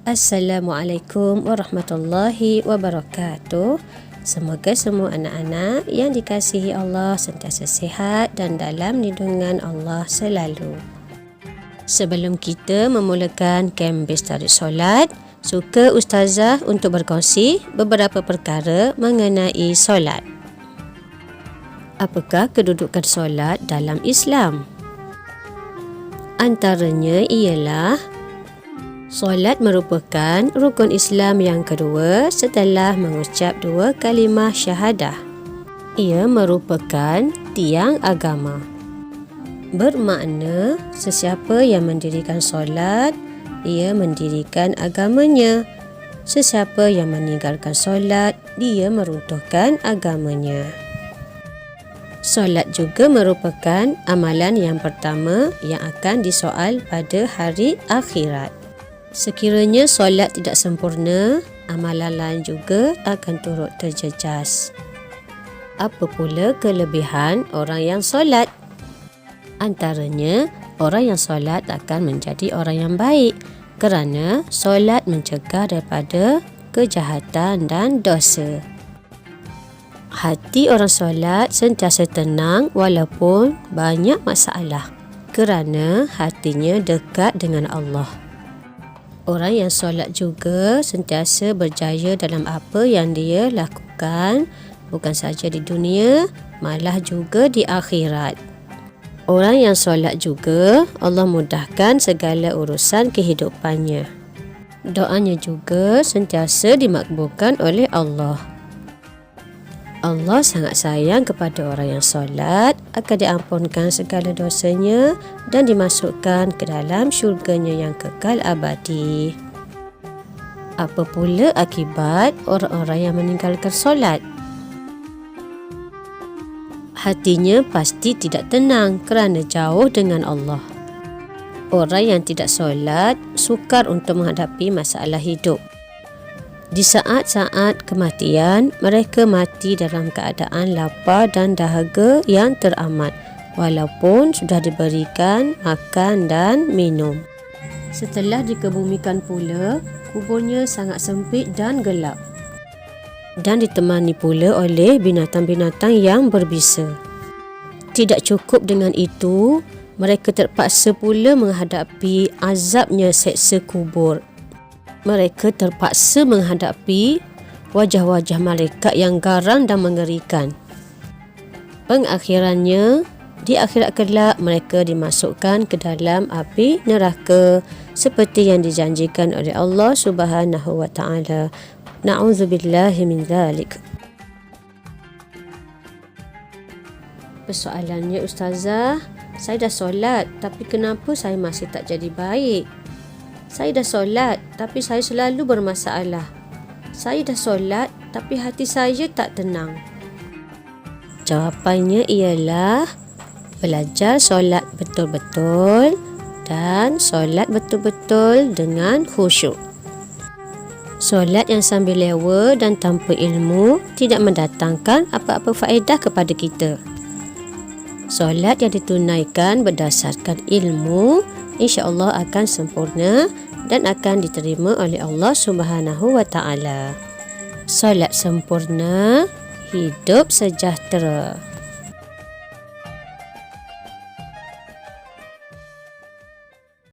Assalamualaikum warahmatullahi wabarakatuh. Semoga semua anak-anak yang dikasihi Allah sentiasa sihat dan dalam lindungan Allah selalu. Sebelum kita memulakan kem base tarik solat, suka Ustazah untuk berkongsi beberapa perkara mengenai solat. Apakah kedudukan solat dalam Islam? Antaranya ialah solat merupakan rukun Islam yang kedua setelah mengucap 2 kalimah syahadah. Ia merupakan tiang agama. Bermakna sesiapa yang mendirikan solat, ia mendirikan agamanya. Sesiapa yang meninggalkan solat, dia meruntuhkan agamanya. Solat juga merupakan amalan yang pertama yang akan disoal pada hari akhirat. Sekiranya solat tidak sempurna, amalan lain juga akan turut terjejas. Apa pula kelebihan orang yang solat? Antaranya, orang yang solat akan menjadi orang yang baik kerana solat mencegah daripada kejahatan dan dosa. Hati orang solat sentiasa tenang walaupun banyak masalah kerana hatinya dekat dengan Allah. Orang yang solat juga sentiasa berjaya dalam apa yang dia lakukan, bukan saja di dunia, malah juga di akhirat. Orang yang solat juga, Allah mudahkan segala urusan kehidupannya. Doanya juga sentiasa dimakbulkan oleh Allah. Allah sangat sayang kepada orang yang solat, akan diampunkan segala dosanya dan dimasukkan ke dalam syurganya yang kekal abadi. Apa pula akibat orang-orang yang meninggalkan solat? Hatinya pasti tidak tenang kerana jauh dengan Allah. Orang yang tidak solat sukar untuk menghadapi masalah hidup. Di saat-saat kematian, mereka mati dalam keadaan lapar dan dahaga yang teramat, walaupun sudah diberikan makan dan minum. Setelah dikebumikan pula, kuburnya sangat sempit dan gelap, dan ditemani pula oleh binatang-binatang yang berbisa. Tidak cukup dengan itu, mereka terpaksa pula menghadapi azabnya seksa kubur. Mereka terpaksa menghadapi wajah-wajah malaikat yang garang dan mengerikan. Pengakhirannya, di akhirat kelak mereka dimasukkan ke dalam api neraka seperti yang dijanjikan oleh Allah Subhanahu wa taala. Na'udzubillahi min dzalik. Persoalannya, Ustazah, saya dah solat tapi kenapa saya masih tak jadi baik? Saya dah solat tapi saya selalu bermasalah. Saya dah solat tapi hati saya tak tenang. Jawapannya ialah belajar solat betul-betul dan solat betul-betul dengan khusyuk. Solat yang sambil lewa dan tanpa ilmu tidak mendatangkan apa-apa faedah kepada kita. Solat yang ditunaikan berdasarkan ilmu insya-Allah akan sempurna dan akan diterima oleh Allah Subhanahu wa taala. Solat sempurna, hidup sejahtera.